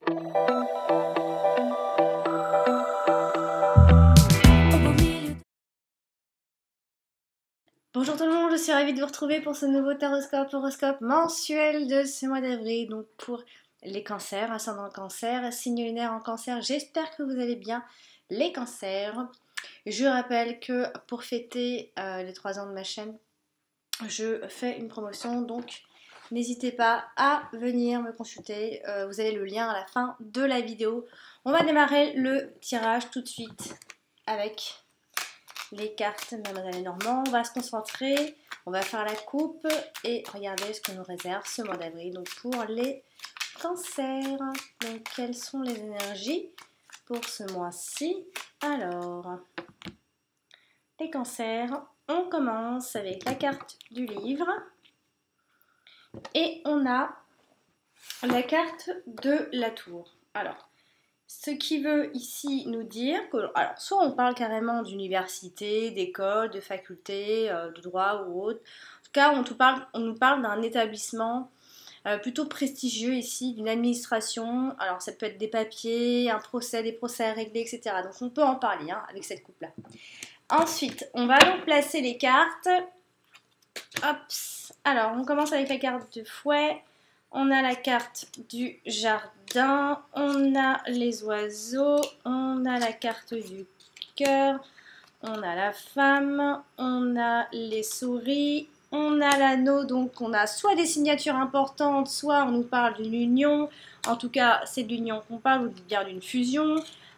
Bonjour tout le monde, je suis ravie de vous retrouver pour ce nouveau horoscope mensuel de ce mois d'avril. Donc pour les cancers, ascendant cancer, signe lunaire en cancer, j'espère que vous allez bien les cancers. Je rappelle que pour fêter les 3 ans de ma chaîne, je fais une promotion, donc n'hésitez pas à venir me consulter. Vous avez le lien à la fin de la vidéo. On va démarrer le tirage tout de suite avec les cartes Mademoiselle Lenormand. On va se concentrer, on va faire la coupe et regarder ce que nous réserve ce mois d'avril. Donc pour les cancers, donc quelles sont les énergies pour ce mois-ci? Alors, les cancers, on commence avec la carte du livre et on a la carte de la tour. Alors, ce qui veut ici nous dire que, alors, soit on parle carrément d'université, d'école, de faculté, de droit ou autre. En tout cas, on nous parle d'un établissement plutôt prestigieux ici, d'une administration. Alors, ça peut être des papiers, un procès, des procès à régler, etc. Donc, on peut en parler avec cette coupe-là. Ensuite, on va donc placer les cartes. Hop. Alors, on commence avec la carte de fouet. On a la carte du jardin, on a les oiseaux, on a la carte du cœur, on a la femme, on a les souris, on a l'anneau. Donc on a soit des signatures importantes, soit on nous parle d'une union. En tout cas, c'est de l'union qu'on parle, ou bien d'une fusion.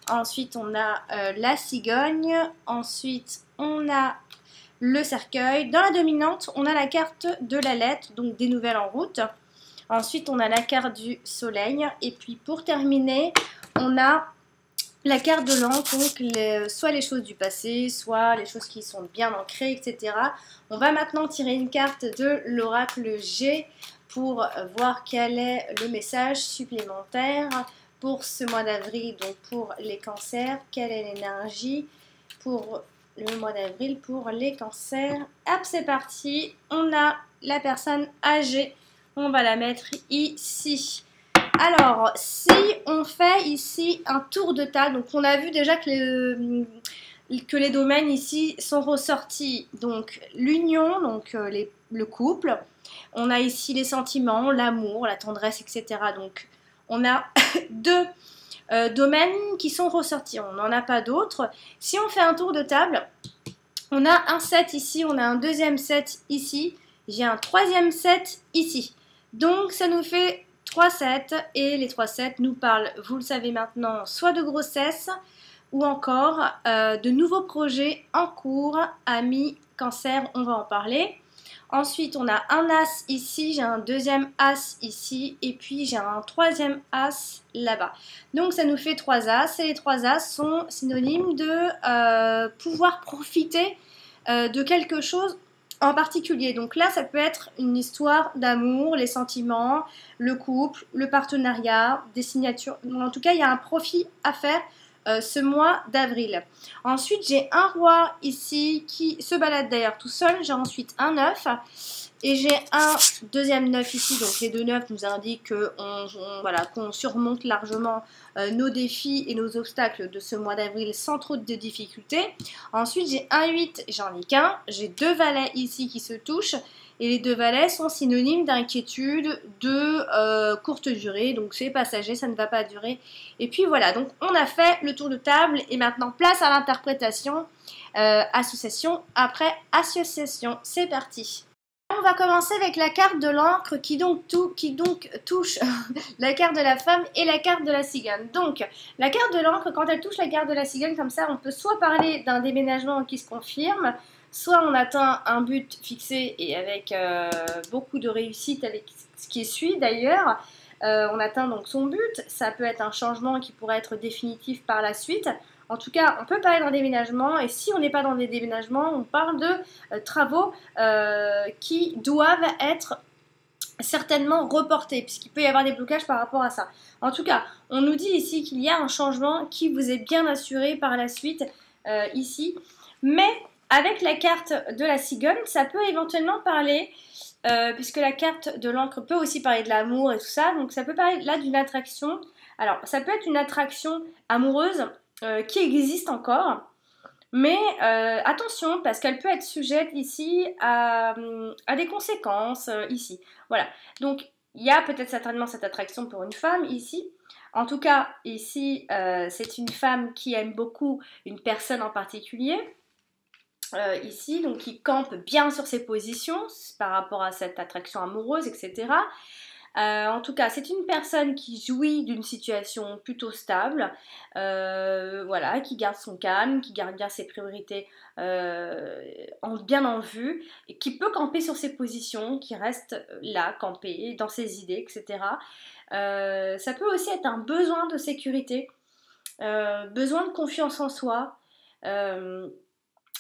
Ensuite, on a la cigogne. Ensuite, on a le cercueil. Dans la dominante, on a la carte de la lettre, donc des nouvelles en route. Ensuite, on a la carte du soleil. Et puis, pour terminer, on a la carte de l'encre, donc soit les choses du passé, soit les choses qui sont bien ancrées, etc. On va maintenant tirer une carte de l'oracle G pour voir quel est le message supplémentaire pour ce mois d'avril, donc pour les cancers. Quelle est l'énergie pour le mois d'avril pour les cancers? Hop, c'est parti. On a la personne âgée. On va la mettre ici. Alors, si on fait ici un tour de table, donc on a vu déjà que les domaines ici sont ressortis. Donc, l'union, donc le couple. On a ici les sentiments, l'amour, la tendresse, etc. Donc, on a deux domaines qui sont ressortis. On n'en a pas d'autres. Si on fait un tour de table, on a un 7 ici, on a un deuxième 7 ici. J'ai un troisième 7 ici. Donc, ça nous fait 3 sets et les 3 sets nous parlent, vous le savez maintenant, soit de grossesse ou encore de nouveaux projets en cours. Amis, cancer, on va en parler. Ensuite, on a un as ici, j'ai un deuxième as ici et puis j'ai un troisième as là-bas. Donc, ça nous fait 3 as et les 3 as sont synonymes de pouvoir profiter de quelque chose en particulier. Donc là, ça peut être une histoire d'amour, les sentiments, le couple, le partenariat, des signatures. En tout cas, il y a un profit à faire ce mois d'avril. Ensuite, j'ai un roi ici qui se balade d'ailleurs tout seul. J'ai ensuite un 9 et j'ai un deuxième 9 ici. Donc les deux 9 nous indiquent qu'on surmonte largement nos défis et nos obstacles de ce mois d'avril sans trop de difficultés. Ensuite, j'ai un 8, j'en ai qu'un. J'ai 2 valets ici qui se touchent. Et les 2 valets sont synonymes d'inquiétude, de courte durée. Donc c'est passager, ça ne va pas durer. Et puis voilà, donc on a fait le tour de table. Et maintenant, place à l'interprétation. Association après association. C'est parti. On va commencer avec la carte de l'encre qui donc touche la carte de la femme et la carte de la cigogne. Donc, la carte de l'encre, quand elle touche la carte de la cigogne comme ça, on peut soit parler d'un déménagement qui se confirme, soit on atteint un but fixé et avec beaucoup de réussite avec ce qui suit d'ailleurs. On atteint donc son but. Ça peut être un changement qui pourrait être définitif par la suite. En tout cas, on peut parler d'un déménagement et si on n'est pas dans des déménagements, on parle de travaux qui doivent être certainement reportés puisqu'il peut y avoir des blocages par rapport à ça. En tout cas, on nous dit ici qu'il y a un changement qui vous est bien assuré par la suite ici. Mais avec la carte de la cigogne, ça peut éventuellement parler puisque la carte de l'encre peut aussi parler de l'amour et tout ça, donc ça peut parler là d'une attraction. Alors, ça peut être une attraction amoureuse qui existe encore, mais attention, parce qu'elle peut être sujette ici à des conséquences ici. Voilà, donc il y a peut-être certainement cette attraction pour une femme ici. En tout cas, ici, c'est une femme qui aime beaucoup une personne en particulier. Ici, donc qui campe bien sur ses positions par rapport à cette attraction amoureuse, etc. En tout cas, c'est une personne qui jouit d'une situation plutôt stable, voilà, qui garde son calme, qui garde bien ses priorités bien en vue, et qui peut camper sur ses positions, qui reste là, campé dans ses idées, etc. Ça peut aussi être un besoin de sécurité, besoin de confiance en soi.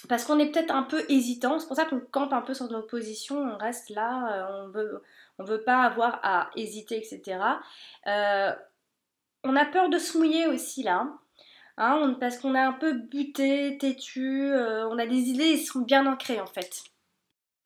Parce qu'on est peut-être un peu hésitant, c'est pour ça qu'on campe un peu sur nos positions, on reste là, on veut pas avoir à hésiter, etc. On a peur de se mouiller aussi là, hein, parce qu'on est un peu buté, têtu, on a des idées qui sont bien ancrées en fait.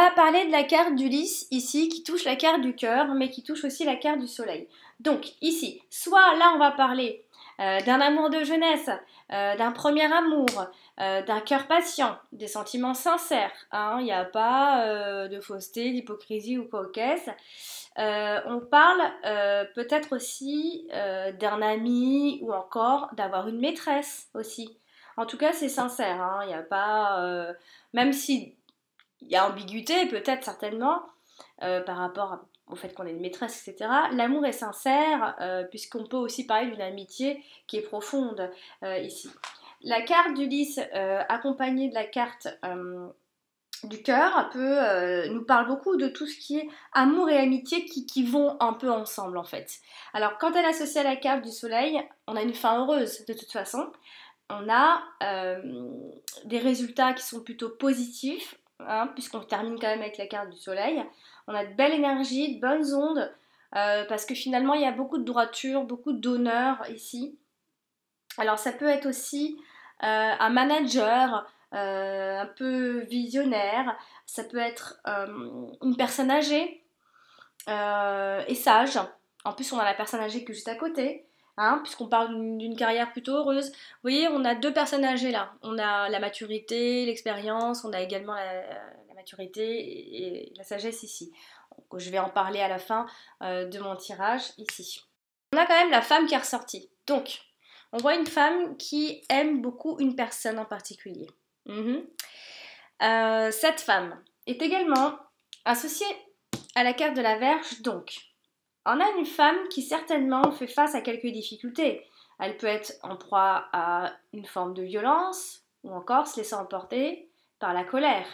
On va parler de la carte d'Ulysse ici, qui touche la carte du cœur, mais qui touche aussi la carte du soleil. Donc ici, soit là on va parler d'un amour de jeunesse, d'un premier amour, d'un cœur patient, des sentiments sincères. Il n'y a pas de fausseté, d'hypocrisie ou quoi qu'est-ce. On parle peut-être aussi d'un ami ou encore d'avoir une maîtresse aussi. En tout cas, c'est sincère. Il n'y a pas... même si il y a ambiguïté, peut-être certainement, par rapport au fait qu'on est une maîtresse, etc. L'amour est sincère, puisqu'on peut aussi parler d'une amitié qui est profonde ici. La carte d'Ulysse, accompagnée de la carte du cœur, nous parle beaucoup de tout ce qui est amour et amitié qui vont un peu ensemble en fait. Alors quand elle est associée à la carte du soleil, on a une fin heureuse de toute façon. On a des résultats qui sont plutôt positifs, puisqu'on termine quand même avec la carte du soleil. On a de belles énergies, de bonnes ondes, parce que finalement il y a beaucoup de droiture, beaucoup d'honneur ici. Alors ça peut être aussi un manager, un peu visionnaire, ça peut être une personne âgée et sage. En plus on a la personne âgée qui est juste à côté. Puisqu'on parle d'une carrière plutôt heureuse. Vous voyez, on a deux personnes âgées là. On a la maturité, l'expérience, on a également la maturité et la sagesse ici. Donc, je vais en parler à la fin de mon tirage ici. On a quand même la femme qui est ressortie. Donc, on voit une femme qui aime beaucoup une personne en particulier. Cette femme est également associée à la carte de la Vierge, donc on a une femme qui certainement fait face à quelques difficultés. Elle peut être en proie à une forme de violence ou encore se laisser emporter par la colère.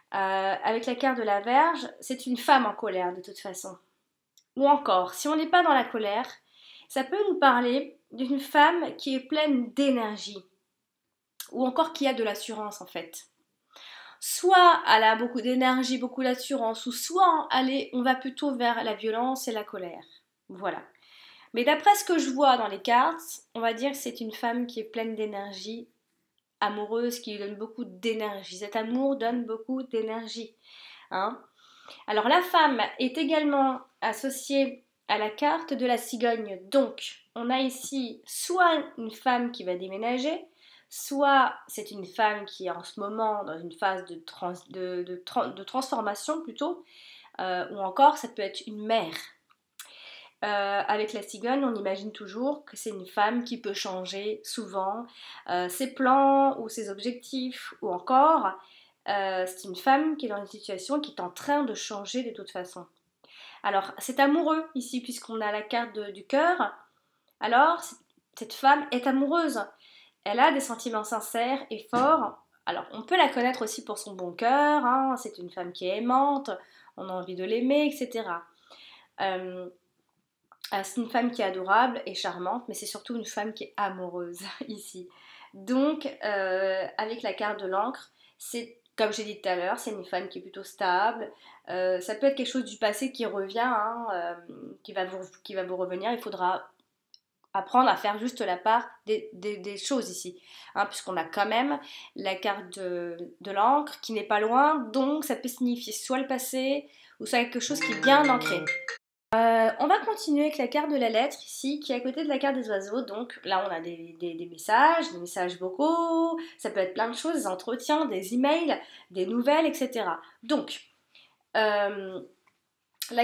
Avec la carte de la Vierge, c'est une femme en colère de toute façon. Ou encore, si on n'est pas dans la colère, ça peut nous parler d'une femme qui est pleine d'énergie ou encore qui a de l'assurance en fait. Soit elle a beaucoup d'énergie, beaucoup d'assurance, ou soit on va plutôt vers la violence et la colère. Voilà. Mais d'après ce que je vois dans les cartes, on va dire que c'est une femme qui est pleine d'énergie, amoureuse, qui lui donne beaucoup d'énergie. Cet amour donne beaucoup d'énergie. Alors la femme est également associée à la carte de la cigogne. Donc, on a ici soit une femme qui va déménager, soit c'est une femme qui est en ce moment dans une phase de transformation plutôt, ou encore ça peut être une mère. Avec la cigogne, on imagine toujours que c'est une femme qui peut changer souvent ses plans ou ses objectifs, ou encore c'est une femme qui est dans une situation qui est en train de changer de toute façon. Alors, c'est amoureux ici, puisqu'on a la carte du cœur. Alors, cette femme est amoureuse. Elle a des sentiments sincères et forts. Alors, on peut la connaître aussi pour son bon cœur. C'est une femme qui est aimante. On a envie de l'aimer, etc. C'est une femme qui est adorable et charmante, mais c'est surtout une femme qui est amoureuse ici. Donc, avec la carte de l'encre, c'est, comme j'ai dit tout à l'heure, c'est une femme qui est plutôt stable. Ça peut être quelque chose du passé qui revient, qui va vous revenir. Il faudra apprendre à faire juste la part des choses ici, puisqu'on a quand même la carte de l'encre qui n'est pas loin, donc ça peut signifier soit le passé ou soit quelque chose qui est bien ancré. On va continuer avec la carte de la lettre ici, qui est à côté de la carte des oiseaux. Donc là, on a des messages vocaux, ça peut être plein de choses, des entretiens, des emails, des nouvelles, etc. Donc, la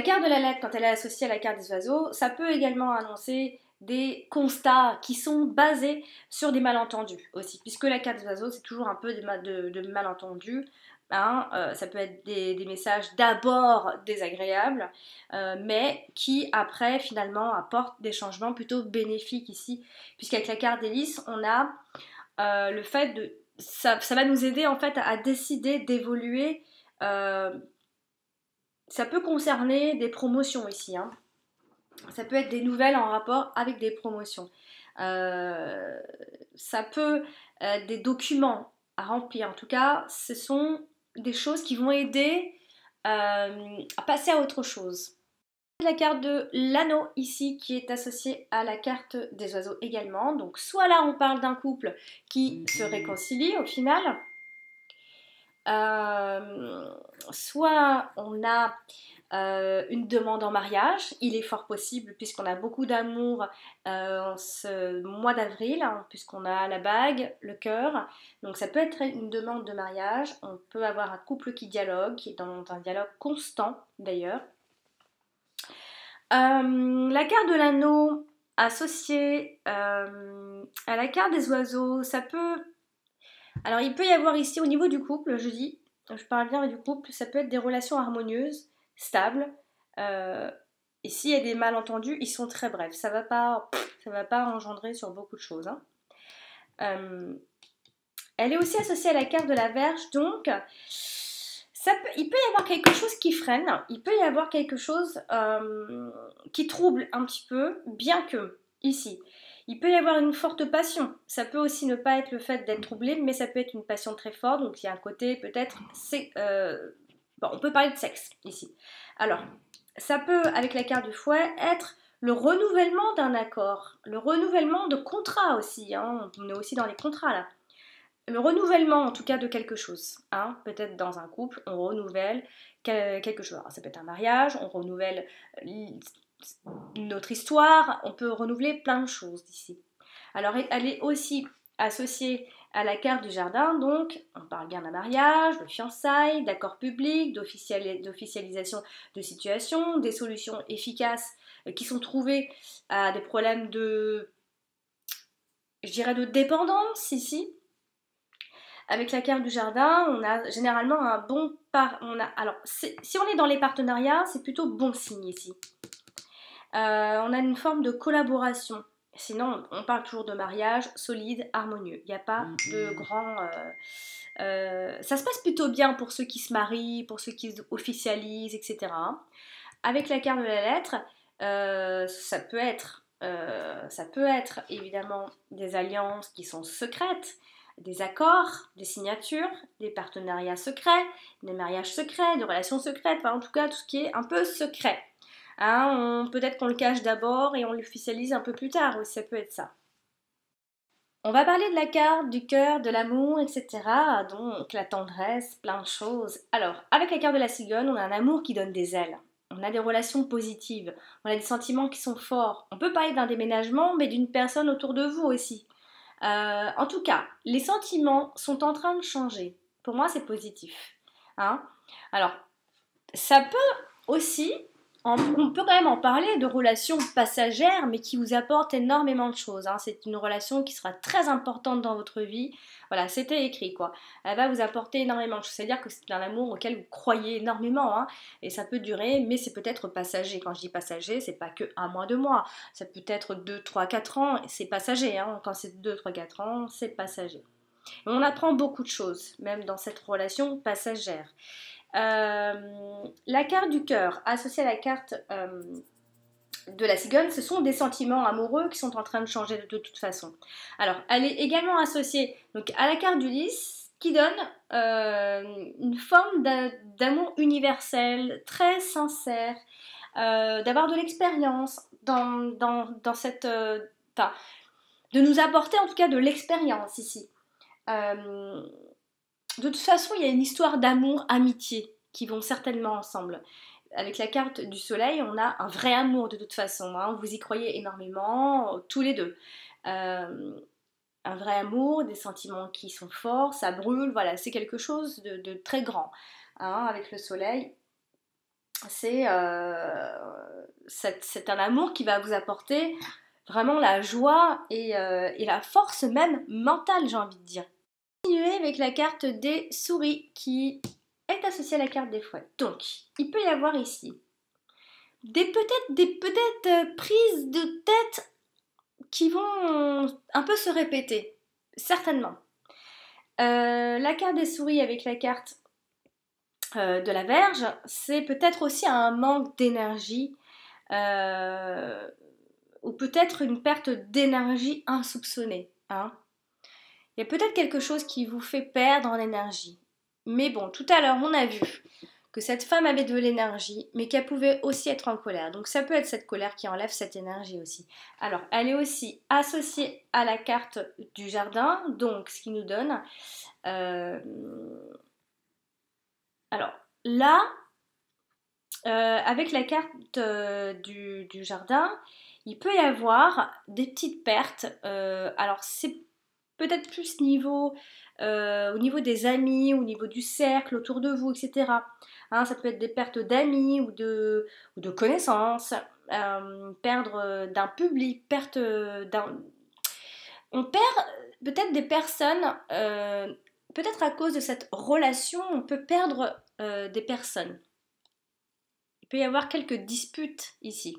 carte de la lettre, quand elle est associée à la carte des oiseaux, ça peut également annoncer des constats qui sont basés sur des malentendus aussi, puisque la carte des oiseaux, c'est toujours un peu de malentendus. Hein, ça peut être des messages d'abord désagréables, mais qui après finalement apportent des changements plutôt bénéfiques ici, puisqu'avec la carte des lys, on a le fait de... Ça va nous aider en fait à décider d'évoluer. Ça peut concerner des promotions ici, hein. Ça peut être des nouvelles en rapport avec des promotions. Ça peut être des documents à remplir. En tout cas, ce sont des choses qui vont aider à passer à autre chose. La carte de l'anneau ici qui est associée à la carte des oiseaux également. Donc soit là on parle d'un couple qui se réconcilie au final, soit on a une demande en mariage. Il est fort possible, puisqu'on a beaucoup d'amour en ce mois d'avril, hein, puisqu'on a la bague, le cœur. Donc ça peut être une demande de mariage. On peut avoir un couple qui dialogue, qui est dans un dialogue constant d'ailleurs. La carte de l'anneau associée à la carte des oiseaux, ça peut... Alors il peut y avoir ici au niveau du couple, je parle bien du couple, ça peut être des relations harmonieuses, stables, et s'il y a des malentendus, ils sont très brefs, ça va pas engendrer sur beaucoup de choses, hein. Elle est aussi associée à la carte de la Vierge, donc il peut y avoir quelque chose qui freine, il peut y avoir quelque chose qui trouble un petit peu, bien que, ici, il peut y avoir une forte passion. Ça peut aussi ne pas être le fait d'être troublé, mais ça peut être une passion très forte, donc il y a un côté peut-être... Bon, on peut parler de sexe, ici. Alors, ça peut, avec la carte du fouet, être le renouvellement d'un accord, le renouvellement de contrats aussi, hein. On est aussi dans les contrats, là. Le renouvellement en tout cas de quelque chose, hein. Peut-être dans un couple on renouvelle quelque chose. Alors, ça peut être un mariage, on renouvelle notre histoire, on peut renouveler plein de choses d'ici. Alors elle est aussi associée à la carte du jardin, donc on parle bien d'un mariage, de fiançailles, d'accords publics, d'officialisation de situations, des solutions efficaces qui sont trouvées à des problèmes de, je dirais, de dépendance ici. Avec la carte du jardin, on a généralement un bon alors, si on est dans les partenariats, c'est plutôt bon signe ici. On a une forme de collaboration. Sinon, on parle toujours de mariage solide, harmonieux. Il n'y a pas de grand... ça se passe plutôt bien pour ceux qui se marient, pour ceux qui officialisent, etc. Avec la carte de la lettre, ça peut être évidemment des alliances qui sont secrètes, des accords, des signatures, des partenariats secrets, des mariages secrets, des relations secrètes, enfin en tout cas tout ce qui est un peu secret. Hein, peut-être qu'on le cache d'abord et on l'officialise un peu plus tard, aussi ça peut être ça. On va parler de la carte, du cœur, de l'amour, etc. Donc la tendresse, plein de choses. Alors, avec la carte de la cigogne, on a un amour qui donne des ailes. On a des relations positives, on a des sentiments qui sont forts. On peut parler d'un déménagement, mais d'une personne autour de vous aussi. En tout cas, les sentiments sont en train de changer. Pour moi, c'est positif. Hein. Alors, ça peut aussi, on peut quand même en parler de relations passagères, mais qui vous apportent énormément de choses. Hein. C'est une relation qui sera très importante dans votre vie. Voilà, c'était écrit quoi. Elle va vous apporter énormément de choses. C'est-à-dire que c'est un amour auquel vous croyez énormément. Hein. Et ça peut durer, mais c'est peut-être passager. Quand je dis passager, c'est pas que 1 mois, 2 mois. Ça peut être 2, 3, 4 ans. C'est passager. Hein. Quand c'est 2, 3, 4 ans, c'est passager. Et on apprend beaucoup de choses, même dans cette relation passagère. La carte du cœur associée à la carte de la cigogne, ce sont des sentiments amoureux qui sont en train de changer de toute façon. Alors, elle est également associée donc, à la carte du lys qui donne une forme d'amour universel, très sincère, d'avoir de l'expérience dans cette... de nous apporter en tout cas de l'expérience ici. De toute façon, il y a une histoire d'amour, amitié qui vont certainement ensemble. avec la carte du soleil, on a un vrai amour de toute façon, hein, vous y croyez énormément, tous les deux. Un vrai amour, des sentiments qui sont forts, ça brûle, voilà, c'est quelque chose de très grand, hein, avec le soleil. C'est un amour qui va vous apporter vraiment la joie et la force même mentale, j'ai envie de dire. Continuer avec la carte des souris qui est associée à la carte des fouets. Donc, il peut y avoir ici peut-être prises de tête qui vont un peu se répéter, certainement. La carte des souris avec la carte de la Vierge, c'est peut-être aussi un manque d'énergie ou peut-être une perte d'énergie insoupçonnée. Hein. Il y a peut-être quelque chose qui vous fait perdre en énergie. Mais bon, tout à l'heure, on a vu que cette femme avait de l'énergie, mais qu'elle pouvait aussi être en colère. Donc ça peut être cette colère qui enlève cette énergie aussi. Alors, elle est aussi associée à la carte du jardin, donc ce qui nous donne... alors, là, avec la carte du jardin, il peut y avoir des petites pertes. Alors, c'est peut-être plus au niveau des amis, au niveau du cercle autour de vous, etc. Hein, ça peut être des pertes d'amis ou de connaissances, perdre d'un public, perte d'un... On perd peut-être des personnes, peut-être à cause de cette relation, on peut perdre des personnes. Il peut y avoir quelques disputes ici.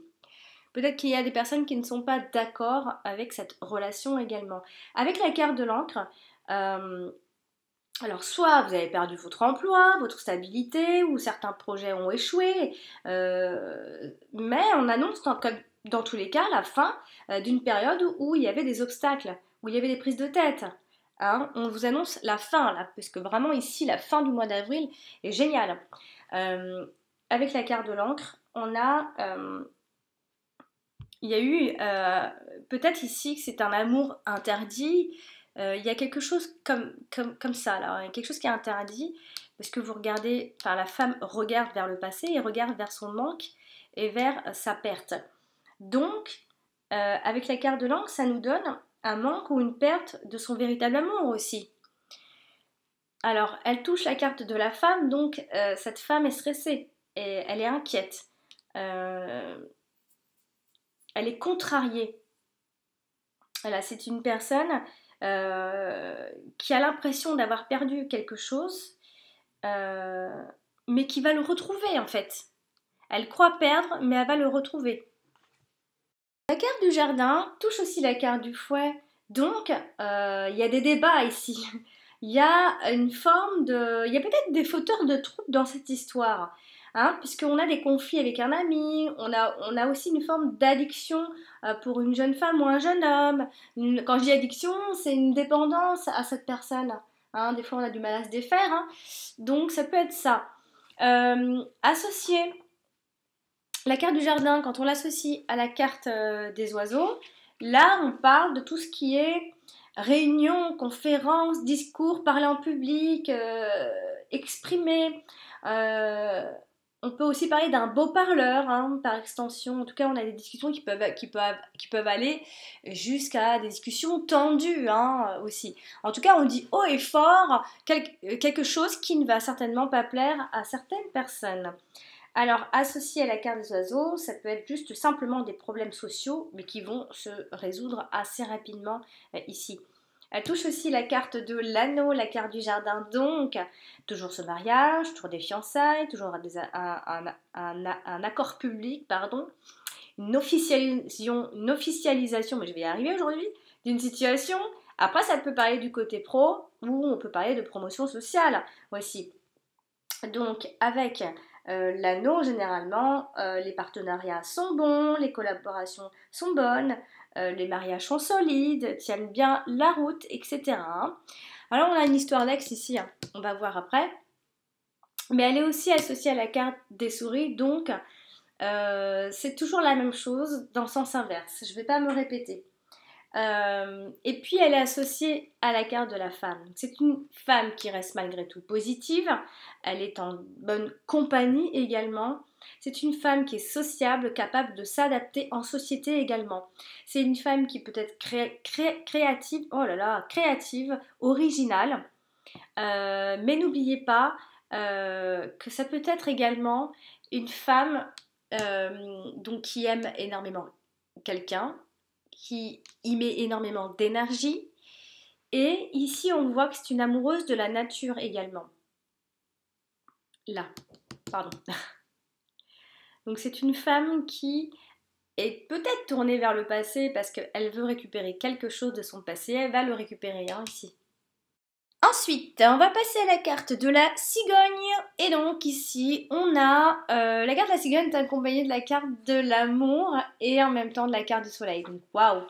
Peut-être qu'il y a des personnes qui ne sont pas d'accord avec cette relation également. Avec la carte de l'encre, alors soit vous avez perdu votre emploi, votre stabilité, ou certains projets ont échoué, mais on annonce dans tous les cas la fin d'une période où il y avait des obstacles, où il y avait des prises de tête. Hein, on vous annonce la fin, là, parce que vraiment ici, la fin du mois d'avril est géniale. Avec la carte de l'encre, on a... il y a eu, peut-être ici que c'est un amour interdit, il y a quelque chose comme ça, là, quelque chose qui est interdit, parce que vous regardez, enfin la femme regarde vers le passé et regarde vers son manque et vers sa perte. Donc, avec la carte de l'encre, ça nous donne un manque ou une perte de son véritable amour aussi. Alors, elle touche la carte de la femme, donc cette femme est stressée, et elle est inquiète. Elle est contrariée. Voilà, c'est une personne qui a l'impression d'avoir perdu quelque chose, mais qui va le retrouver en fait. Elle croit perdre, mais elle va le retrouver. La carte du jardin touche aussi la carte du fouet, donc il y a des débats ici. Il y a une forme de... Il y a peut-être des fauteurs de troubles dans cette histoire. Hein, puisqu'on a des conflits avec un ami, on a aussi une forme d'addiction pour une jeune femme ou un jeune homme. Quand je dis addiction, c'est une dépendance à cette personne. Hein, des fois, on a du mal à se défaire. Hein, donc, ça peut être ça. Associer la carte du jardin, quand on l'associe à la carte des oiseaux, là, on parle de tout ce qui est réunion, conférence, discours, parler en public, exprimer. On peut aussi parler d'un beau parleur, hein, par extension. En tout cas, on a des discussions qui peuvent aller jusqu'à des discussions tendues hein, aussi. En tout cas, on dit haut et fort quelque chose qui ne va certainement pas plaire à certaines personnes. Alors, associé à la carte des oiseaux, ça peut être juste simplement des problèmes sociaux, mais qui vont se résoudre assez rapidement ici. Elle touche aussi la carte de l'anneau, la carte du jardin, donc toujours ce mariage, toujours des fiançailles, toujours un accord public, pardon, une officialisation, mais je vais y arriver aujourd'hui, d'une situation. Après, ça peut parler du côté pro, ou on peut parler de promotion sociale aussi. Donc, avec l'anneau, généralement, les partenariats sont bons, les collaborations sont bonnes, les mariages sont solides, tiennent bien la route, etc. Alors, on a une histoire d'ex ici, hein, on va voir après. Mais elle est aussi associée à la carte des souris, donc c'est toujours la même chose dans le sens inverse. Je ne vais pas me répéter. Et puis elle est associée à la carte de la femme. C'est une femme qui reste malgré tout positive, elle est en bonne compagnie également. C'est une femme qui est sociable, capable de s'adapter en société également. C'est une femme qui peut être créative, oh là là, créative, originale. Mais n'oubliez pas que ça peut être également une femme donc qui aime énormément quelqu'un, qui y met énormément d'énergie. Et ici, on voit que c'est une amoureuse de la nature également. Là, pardon. Donc c'est une femme qui est peut-être tournée vers le passé parce qu'elle veut récupérer quelque chose de son passé. Elle va le récupérer ici. Ensuite, on va passer à la carte de la cigogne. Et donc ici, on a la carte de la cigogne est accompagnée de la carte de l'amour et en même temps de la carte du soleil. Donc waouh!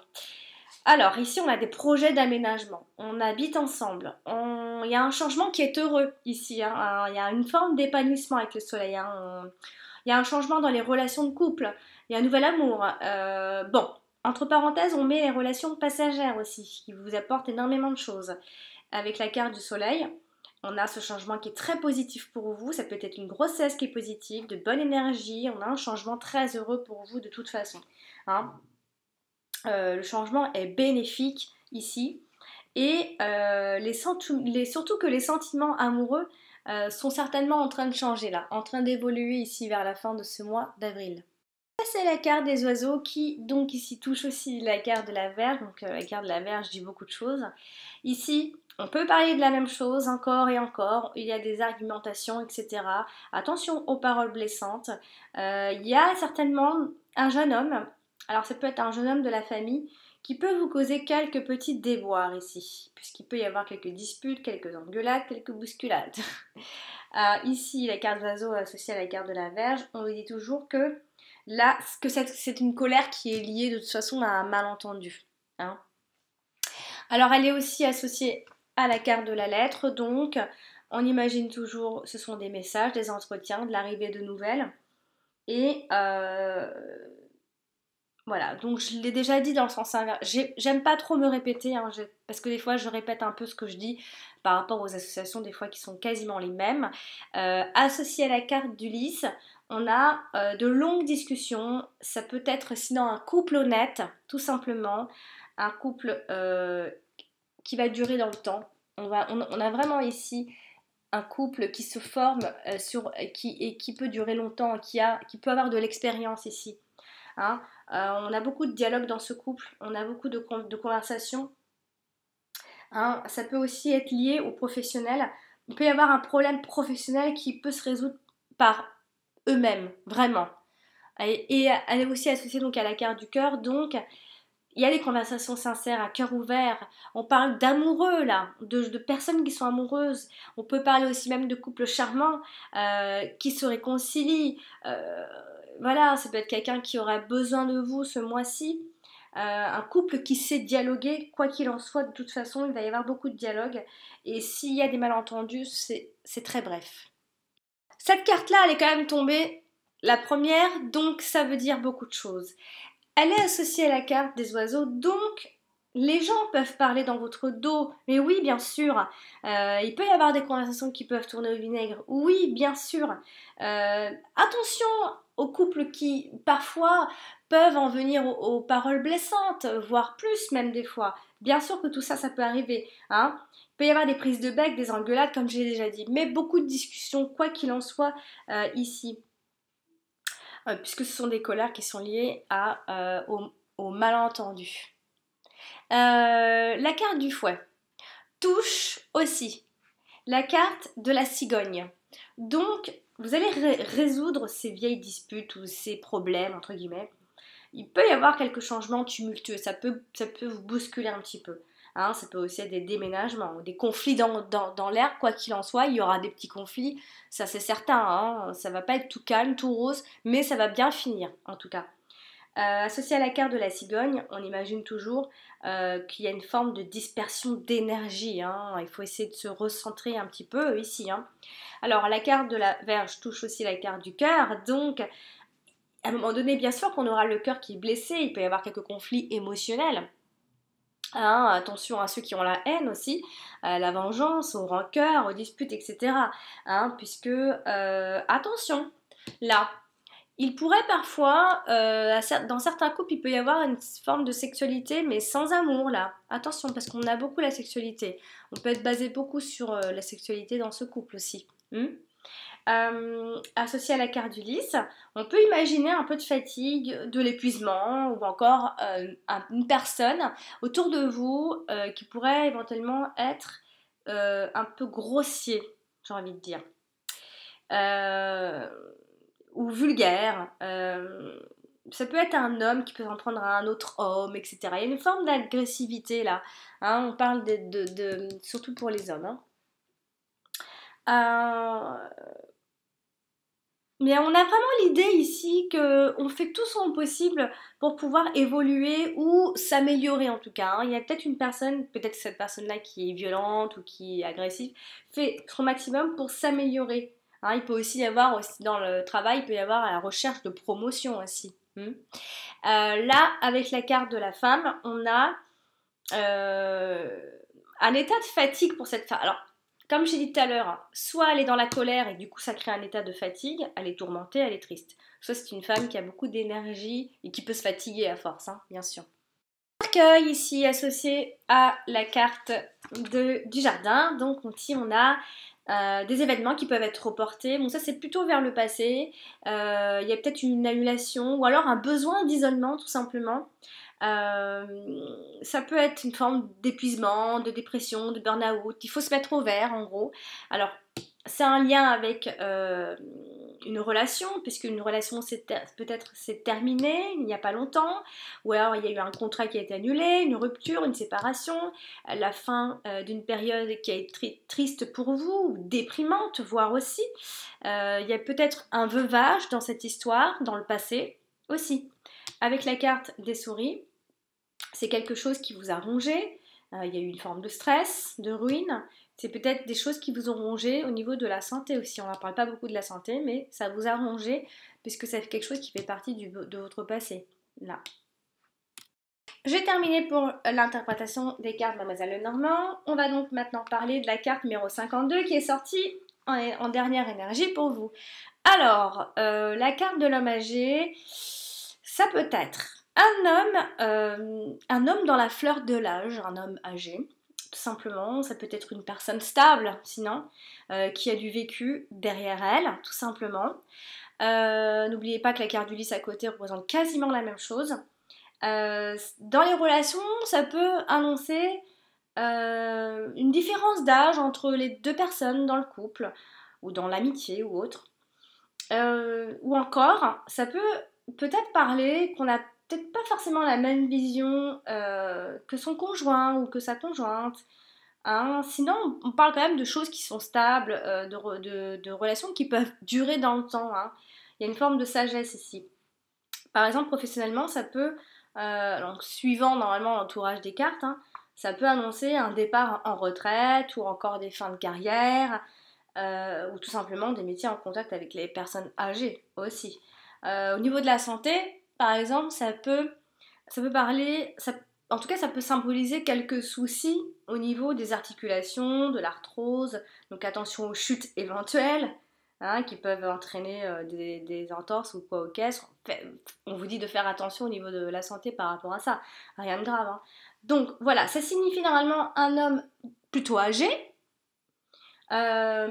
Alors ici, on a des projets d'aménagement. On habite ensemble. Il y a un changement qui est heureux ici. Hein. Il y a une forme d'épanouissement avec le soleil. Hein. Il y a un changement dans les relations de couple. Il y a un nouvel amour. Bon, entre parenthèses, on met les relations passagères aussi, qui vous apportent énormément de choses. Avec la carte du soleil, on a ce changement qui est très positif pour vous. Ça peut être une grossesse qui est positive, de bonne énergie. On a un changement très heureux pour vous de toute façon. Hein. Le changement est bénéfique ici. Et surtout que les sentiments amoureux sont certainement en train de changer là, en train d'évoluer ici vers la fin de ce mois d'avril. C'est la carte des oiseaux qui donc ici touche aussi la carte de la Vierge. Donc la carte de la Vierge dit beaucoup de choses. Ici, on peut parler de la même chose encore et encore. Il y a des argumentations, etc. Attention aux paroles blessantes. Il y a certainement un jeune homme. Alors ça peut être un jeune homme de la famille qui peut vous causer quelques petits déboires ici. Puisqu'il peut y avoir quelques disputes, quelques engueulades, quelques bousculades. Ici, la carte d'oiseau associée à la carte de la Vierge, on vous dit toujours que là, que c'est une colère qui est liée de toute façon à un malentendu. Hein. Alors, elle est aussi associée à la carte de la lettre, donc on imagine toujours, ce sont des messages, des entretiens, de l'arrivée de nouvelles. Et voilà, donc je l'ai déjà dit dans le sens inverse. J'aime pas trop me répéter, hein, parce que des fois je répète un peu ce que je dis par rapport aux associations, des fois qui sont quasiment les mêmes. Associé à la carte d'Ulysse, on a de longues discussions. Ça peut être sinon un couple honnête, tout simplement. Un couple qui va durer dans le temps. On a vraiment ici un couple qui se forme qui peut durer longtemps, qui peut avoir de l'expérience ici. Hein. On a beaucoup de dialogue dans ce couple, on a beaucoup de conversations. Hein. Ça peut aussi être lié aux professionnels. Il peut y avoir un problème professionnel qui peut se résoudre par eux-mêmes, vraiment. Et elle est aussi associée donc à la carte du cœur, donc il y a des conversations sincères, à cœur ouvert. On parle d'amoureux là, de personnes qui sont amoureuses. On peut parler aussi même de couples charmants qui se réconcilient. Voilà, ça peut être quelqu'un qui aura besoin de vous ce mois-ci. Un couple qui sait dialoguer, quoi qu'il en soit, de toute façon, il va y avoir beaucoup de dialogue. Et s'il y a des malentendus, c'est très bref. Cette carte-là, elle est quand même tombée la première, donc ça veut dire beaucoup de choses. Elle est associée à la carte des oiseaux, donc les gens peuvent parler dans votre dos. Mais oui, bien sûr. Il peut y avoir des conversations qui peuvent tourner au vinaigre. Oui, bien sûr. Attention aux couples qui, parfois, peuvent en venir aux paroles blessantes, voire plus même des fois. Bien sûr que tout ça, ça peut arriver. Hein. Il peut y avoir des prises de bec, des engueulades, comme j'ai déjà dit. Mais beaucoup de discussions, quoi qu'il en soit, ici. Puisque ce sont des colères qui sont liées au malentendu. La carte du fouet touche aussi la carte de la cigogne. Donc, vous allez résoudre ces vieilles disputes ou ces problèmes, entre guillemets. Il peut y avoir quelques changements tumultueux, ça peut vous bousculer un petit peu. Hein, ça peut aussi être des déménagements, des conflits dans l'air, quoi qu'il en soit, il y aura des petits conflits, ça c'est certain, hein, ça va pas être tout calme, tout rose, mais ça va bien finir en tout cas. Associé à la carte de la cigogne, on imagine toujours qu'il y a une forme de dispersion d'énergie, hein, il faut essayer de se recentrer un petit peu ici. Hein. Alors la carte de la Vierge touche aussi la carte du cœur, donc à un moment donné, bien sûr qu'on aura le cœur qui est blessé, il peut y avoir quelques conflits émotionnels. Hein, attention à ceux qui ont la haine aussi, à la vengeance, aux rancœurs, aux disputes, etc. Hein, puisque, attention, là, il pourrait parfois, dans certains couples, il peut y avoir une forme de sexualité, mais sans amour, là. Attention, parce qu'on a beaucoup la sexualité. On peut être basé beaucoup sur la sexualité dans ce couple aussi. Associé à la carte du lys, on peut imaginer un peu de fatigue, de l'épuisement ou encore une personne autour de vous qui pourrait éventuellement être un peu grossier, j'ai envie de dire, euh, ou vulgaire. Ça peut être un homme qui peut en prendre à un autre homme, etc. Il y a une forme d'agressivité là. Hein, on parle surtout pour les hommes. Hein. Mais on a vraiment l'idée ici qu'on fait tout son possible pour pouvoir évoluer ou s'améliorer en tout cas. Hein. Il y a peut-être une personne, peut-être cette personne-là qui est violente ou qui est agressive, fait son maximum pour s'améliorer. Hein, il peut aussi y avoir, aussi, dans le travail, il peut y avoir la recherche de promotion aussi. Là, avec la carte de la femme, on a un état de fatigue pour cette femme. Alors, comme j'ai dit tout à l'heure, hein, soit elle est dans la colère et du coup ça crée un état de fatigue, elle est tourmentée, elle est triste. Soit c'est une femme qui a beaucoup d'énergie et qui peut se fatiguer à force, hein, bien sûr. Cercueil ici associé à la carte du jardin, donc ici on a des événements qui peuvent être reportés. Bon, ça c'est plutôt vers le passé. Il y a peut-être une annulation ou alors un besoin d'isolement tout simplement. Ça peut être une forme d'épuisement, de dépression, de burn-out. Il faut se mettre au vert en gros. Alors, c'est un lien avec une relation, puisque une relation peut-être s'est terminée il n'y a pas longtemps, ou alors il y a eu un contrat qui a été annulé, une rupture, une séparation, la fin d'une période qui a été triste pour vous, ou déprimante, voire aussi. Il y a peut-être un veuvage dans cette histoire, dans le passé aussi. Avec la carte des souris, c'est quelque chose qui vous a rongé, il y a eu une forme de stress, de ruine, c'est peut-être des choses qui vous ont rongé au niveau de la santé aussi. On ne parle pas beaucoup de la santé, mais ça vous a rongé puisque c'est quelque chose qui fait partie de votre passé. Là. J'ai terminé pour l'interprétation des cartes Mademoiselle Lenormand. On va donc maintenant parler de la carte numéro 52 qui est sortie en dernière énergie pour vous. Alors, la carte de l'homme âgé, ça peut être un homme dans la fleur de l'âge, un homme âgé, tout simplement. Ça peut être une personne stable, sinon, qui a du vécu derrière elle, tout simplement. N'oubliez pas que la carte du lys à côté représente quasiment la même chose. Dans les relations, ça peut annoncer une différence d'âge entre les deux personnes dans le couple, ou dans l'amitié ou autre. Ou encore, ça peut peut-être parler qu'on n'a peut-être pas forcément la même vision que son conjoint ou que sa conjointe. Hein. Sinon, on parle quand même de choses qui sont stables, de relations qui peuvent durer dans le temps. Hein. Il y a une forme de sagesse ici. Par exemple, professionnellement, ça peut, donc, suivant normalement l'entourage des cartes, hein, ça peut annoncer un départ en retraite ou encore des fins de carrière. Ou tout simplement des métiers en contact avec les personnes âgées aussi. Au niveau de la santé, par exemple, ça peut parler, en tout cas ça peut symboliser quelques soucis au niveau des articulations, de l'arthrose, donc attention aux chutes éventuelles. Hein, qui peuvent entraîner des entorses ou quoi au caisse. On vous dit de faire attention au niveau de la santé par rapport à ça. Rien de grave. Hein. Donc voilà, ça signifie normalement un homme plutôt âgé, ça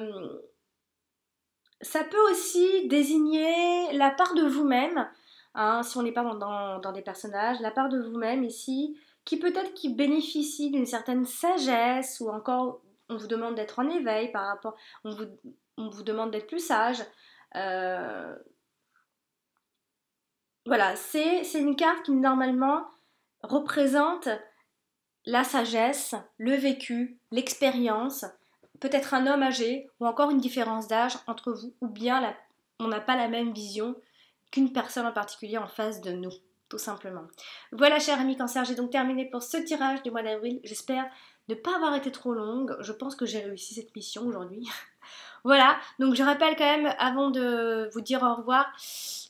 peut aussi désigner la part de vous-même, hein, si on n'est pas dans des personnages, la part de vous-même ici, qui peut-être qui bénéficie d'une certaine sagesse, ou encore on vous demande d'être en éveil par rapport, on vous demande d'être plus sage. Voilà, c'est une carte qui normalement représente la sagesse, le vécu, l'expérience, peut-être un homme âgé ou encore une différence d'âge entre vous ou bien on n'a pas la même vision qu'une personne en particulier en face de nous, tout simplement. Voilà, chers amis Cancer, j'ai donc terminé pour ce tirage du mois d'avril. J'espère ne pas avoir été trop longue. Je pense que j'ai réussi cette mission aujourd'hui. Voilà, donc je rappelle quand même, avant de vous dire au revoir,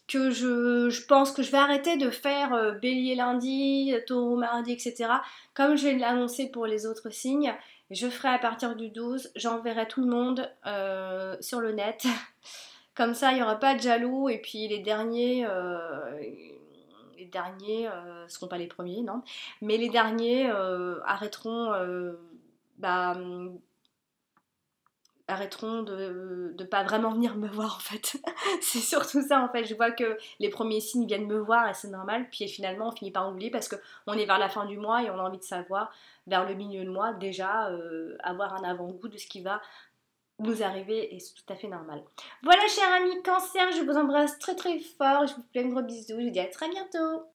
que je pense que je vais arrêter de faire bélier lundi, taureau mardi, etc. Comme je vais l'annoncer pour les autres signes, je ferai à partir du 12, j'enverrai tout le monde sur le net. Comme ça, il n'y aura pas de jaloux, et puis les derniers seront pas les premiers, non, mais les derniers arrêteront bah, arrêteront de pas vraiment venir me voir en fait. C'est surtout ça en fait. Je vois que les premiers signes viennent me voir et c'est normal. Puis finalement on finit par oublier parce qu'on est vers la fin du mois et on a envie de savoir vers le milieu de mois déjà avoir un avant-goût de ce qui va nous arriver et c'est tout à fait normal. Voilà chers amis cancer, je vous embrasse très très fort. Je vous fais un gros bisou. Je vous dis à très bientôt.